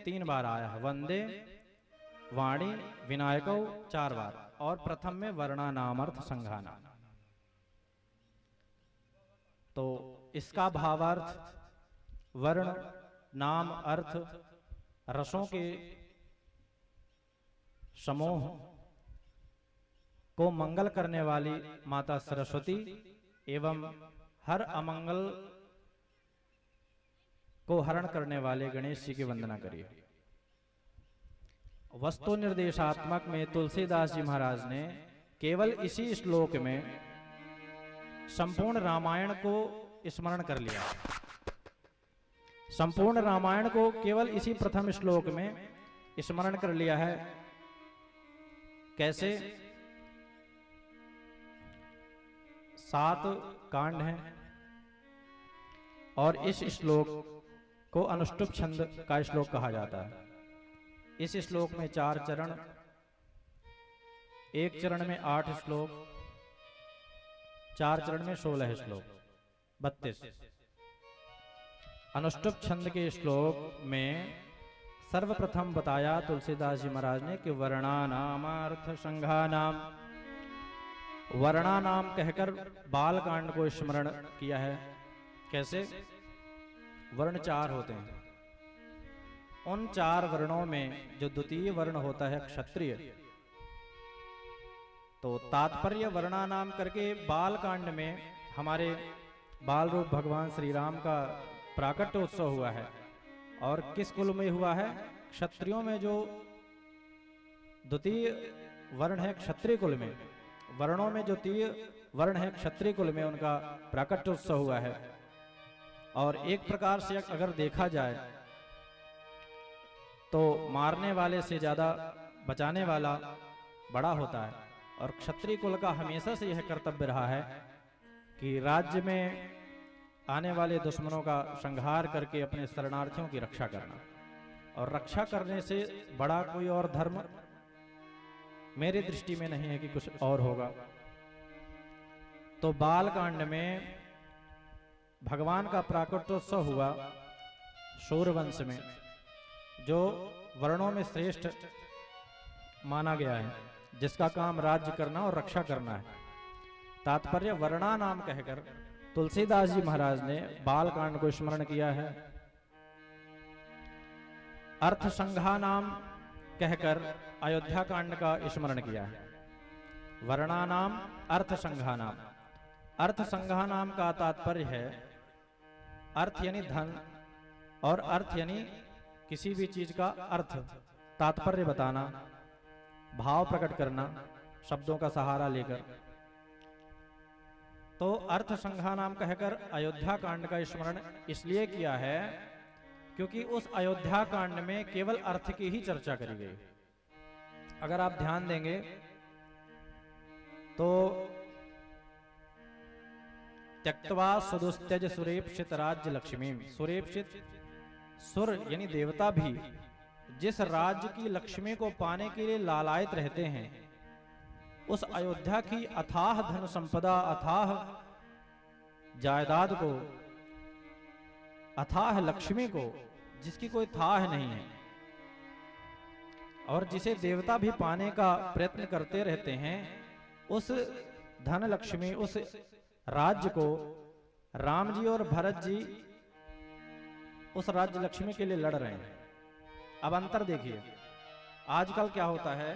3 बार आया है, वंदे, वाणी, विनायको 4 बार, और प्रथम में वर्णा नामर्थ संघाना। तो इसका भावार्थ वर्ण, नाम, अर्थ, रसों के समूह को मंगल करने वाली माता सरस्वती एवं हर अमंगल को हरण करने वाले गणेश जी की वंदना करिए। वस्तु निर्देशात्मक में तुलसीदास जी महाराज ने केवल इसी श्लोक में संपूर्ण रामायण को स्मरण कर लिया। संपूर्ण रामायण को केवल इसी प्रथम श्लोक में स्मरण कर लिया है। कैसे? 7 कांड हैं और इस श्लोक को अनुष्टुप छंद का श्लोक कहा जाता है। इस श्लोक में 4 चरण, एक चरण में 8 श्लोक, 4 चरण में 16 श्लोक, 32। अनुष्टुप छंद के श्लोक में सर्वप्रथम बताया तुलसीदास जी महाराज ने कि वर्णानामर्थ संघानाम, वर्णानाम कहकर बाल कांड को स्मरण किया है। कैसे? वर्ण 4 होते हैं, उन 4 वर्णों में जो द्वितीय वर्ण होता है क्षत्रिय, तो तात्पर्य वर्णानाम करके बाल कांड में हमारे बाल रूप भगवान श्री राम का प्राकट्य उत्सव हुआ है। और किस कुल में हुआ है? क्षत्रियों में जो द्वितीय वर्ण है क्षत्रिय कुल में, वर्णों में जो द्वितीय वर्ण है क्षत्रिय कुल में उनका प्राकट्य उत्सव हुआ है। और एक प्रकार से अगर देखा जाए तो मारने वाले से ज्यादा बचाने वाला बड़ा होता है। और क्षत्रिय कुल का हमेशा से यह कर्तव्य रहा है कि राज्य में आने वाले दुश्मनों का संहार करके अपने शरणार्थियों की रक्षा करना। और रक्षा करने से बड़ा कोई और धर्म मेरे दृष्टि में नहीं है कि कुछ और होगा। तो बाल कांड में भगवान का प्राकट्योत्सव हुआ सूर्यवंश में, जो वर्णों में श्रेष्ठ माना गया है, जिसका काम राज्य करना और रक्षा करना है। तात्पर्य वर्णा नाम कहकर तुलसीदास जी महाराज ने बाल कांड को स्मरण किया है। अर्थ संघा नाम कहकर अयोध्या कांड का स्मरण किया है। वर्णा नाम, अर्थ संघा नाम। अर्थ संघा नाम का तात्पर्य है अर्थ यानी धन, और अर्थ यानी किसी भी चीज का अर्थ, तात्पर्य बताना, भाव प्रकट करना शब्दों का सहारा लेकर। तो अर्थ संघा नाम कहकर अयोध्या कांड का स्मरण इसलिए किया है क्योंकि उस अयोध्या कांड में केवल अर्थ की ही चर्चा करी गई। अगर आप ध्यान देंगे तो त्यक्त्वा सुदुस्त्यज सुरेप्सित राज्य लक्ष्मी, सुरेप्सित सुर यानी देवता भी जिस राज्य की लक्ष्मी को पाने के लिए लालायित रहते हैं, उस अयोध्या की अथाह धन संपदा, अथाह जायदाद को, अथाह लक्ष्मी को, जिसकी कोई थाह नहीं है और जिसे देवता भी पाने का प्रयत्न करते रहते हैं, उस धन लक्ष्मी, उस राज्य को राम जी और भरत जी उस राज्य लक्ष्मी के लिए लड़ रहे हैं। अब अंतर देखिए, आजकल क्या होता है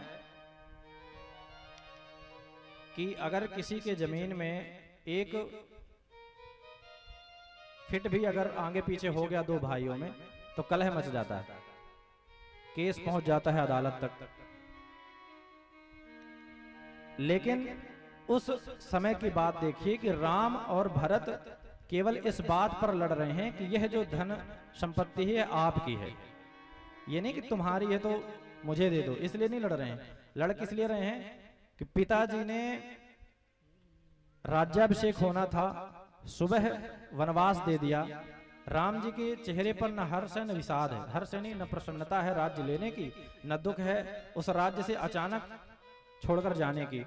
कि अगर किसी के जमीन में एक फिट भी अगर आगे पीछे हो गया दो भाइयों में, तो कलह मच जाता है, केस पहुंच जाता है अदालत तक। लेकिन उस समय की बात देखिए कि राम और भरत केवल इस बात पर लड़ रहे हैं कि यह जो धन संपत्ति है आपकी है, ये नहीं कि तुम्हारी है तो मुझे दे दो, इसलिए नहीं लड़ रहे हैं। लड़ किस लिए रहे हैं कि पिताजी ने राज्याभिषेक होना था, सुबह वनवास दे दिया, राम जी के चेहरे पर न हर्ष है न विषाद है, हर्ष नहीं न प्रसन्नता है राज्य लेने की, न दुख है उस राज्य से अचानक छोड़कर जाने की।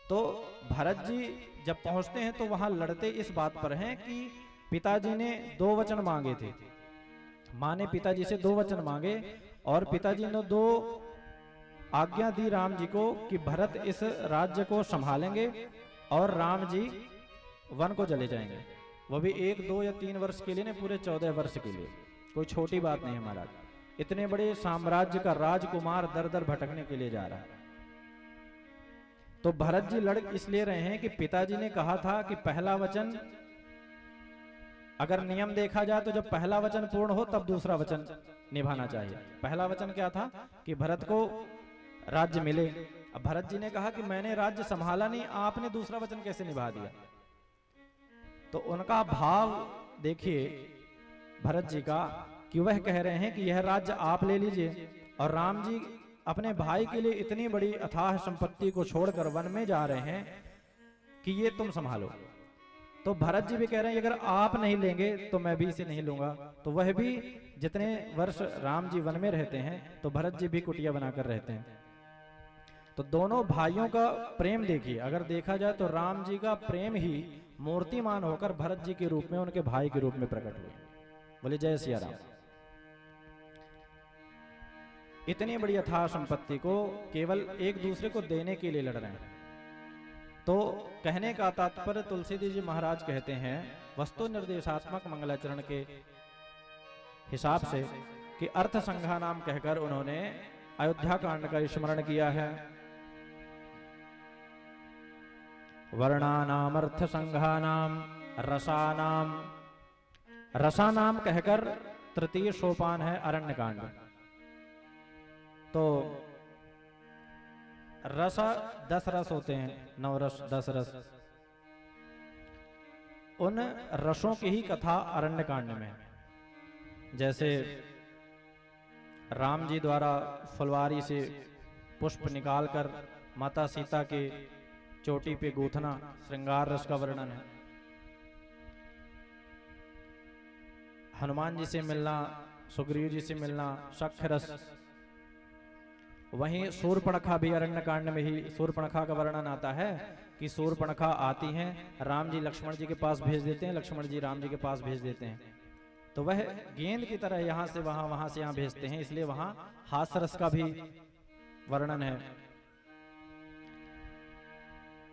तो भरत जी जब पहुंचते हैं तो वहां लड़ते इस बात पर हैं कि पिताजी ने 2 वचन मांगे थे, माँ ने पिताजी से 2 वचन मांगे और पिताजी ने 2 आज्ञा दी राम जी को कि भरत इस राज्य को संभालेंगे और राम जी वन को चले जाएंगे। वो भी 1, 2 या 3 वर्ष के लिए नहीं, पूरे 14 वर्ष के लिए। कोई छोटी बात नहीं है महाराज। इतने बड़े साम्राज्य का राजकुमार दर दर भटकने के लिए जा रहा है। तो भरत जी लड़ इसलिए रहे हैं कि पिताजी ने कहा था कि पहला वचन, अगर नियम देखा जाए तो जब पहला वचन पूर्ण हो तब दूसरा वचन निभाना चाहिए। पहला वचन क्या था कि भरत को राज्य मिले। अब भरत जी ने कहा कि मैंने राज्य संभाला नहीं, आपने दूसरा वचन कैसे निभा दिया। तो उनका भाव देखिए भरत जी का, कि वह कह रहे हैं कि यह राज्य आप ले लीजिए, और राम जी अपने भाई के लिए इतनी बड़ी अथाह संपत्ति को छोड़कर वन में जा रहे हैं कि ये तुम संभालो। तो भरत जी भी कह रहे हैं अगर आप नहीं लेंगे तो मैं भी इसे नहीं लूंगा। तो वह भी जितने वर्ष राम जी वन में रहते हैं तो भरत जी भी कुटिया बनाकर रहते हैं। तो दोनों भाइयों का प्रेम देखिए, अगर देखा जाए तो राम जी का प्रेम ही मूर्तिमान होकर भरत जी के रूप में, उनके भाई के रूप में प्रकट हुए। बोले जय सिया राम। इतनी बड़ी अथाह संपत्ति को केवल एक दूसरे को देने के लिए लड़ रहे हैं। तो कहने का तात्पर्य तुलसीदास जी महाराज कहते हैं वस्तु निर्देशात्मक मंगलाचरण के हिसाब से कि अर्थ संघा नाम कहकर उन्होंने अयोध्या कांड का स्मरण किया है। वर्णानाम अर्थ संघानाम रसानाम, रसानाम कहकर तृतीय सोपान है अरण्य कांड। तो रस 10 रस होते हैं, 9 रस 10 रस। उन रसों की ही कथा अरण्य कांड में, जैसे राम जी द्वारा फुलवारी से पुष्प निकालकर माता सीता के चोटी पे गूंथना, श्रृंगार रस का वर्णन है। हनुमान जी से मिलना, सुग्रीव जी से मिलना, शक्ष रस। वहीं सूर्पणखा भी अरण्य कांड में ही सूर्पणखा का वर्णन आता है कि सूर्पणखा आती हैं, राम जी लक्ष्मण जी के पास भेज देते हैं, लक्ष्मण जी राम जी के पास भेज देते हैं। तो वह गेंद की तरह यहाँ से वहां, वहां से यहाँ भेजते हैं, इसलिए वहां हास्यरस का भी वर्णन है।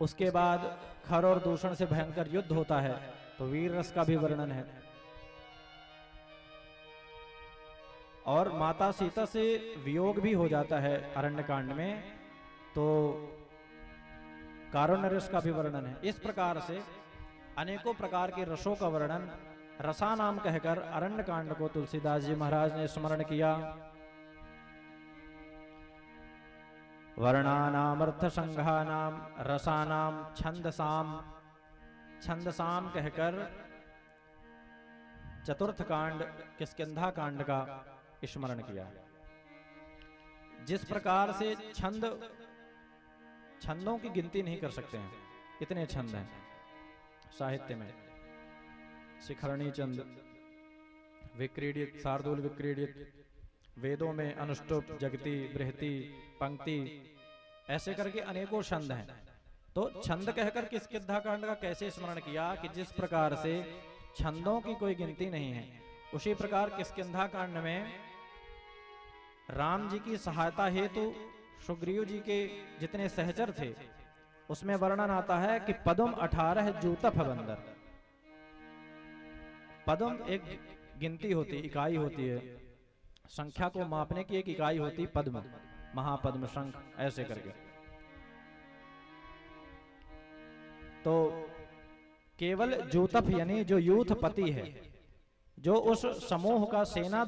उसके बाद खर और दूषण से भयंकर युद्ध होता है तो वीर रस का भी वर्णन है। और माता सीता से वियोग भी हो जाता है अरण्य कांड में, तो कारुण्य रस का भी वर्णन है। इस प्रकार से अनेकों प्रकार के रसों का वर्णन रसा नाम कहकर अरण्य कांड को तुलसीदास जी महाराज ने स्मरण किया। वर्णानाम अर्थ संघानाम रसानाम छंदसाम, छंदसाम कहकर चतुर्थ कांड किष्किंधा कांड का स्मरण किया। जिस प्रकार से छंद, छंदों की गिनती नहीं कर सकते हैं, इतने छंद हैं साहित्य में। शिखरणी छंद, विक्रीडित, शार्दूल विक्रीडित, वेदों में अनुष्टुप, जगती, बृहति, पंक्ति, ऐसे करके अनेकों छंद हैं। तो छंद कहकर किष्किंधा कांड का कैसे स्मरण किया कि जिस प्रकार से छंदों की कोई गिनती नहीं है, उसी प्रकार किष्किंधा कांड में राम जी की सहायता हेतु सुग्रीव जी के जितने सहचर थे उसमें वर्णन आता है कि पदम 18 जूतफ बंदर। पदम एक गिनती होती, इकाई होती है, संख्या को मापने की एक इकाई होती पद्म, महापद्म, शंख, ऐसे करके। तो केवल जूतफ यानी जो यूथ पति है, जो उस समूह का सेना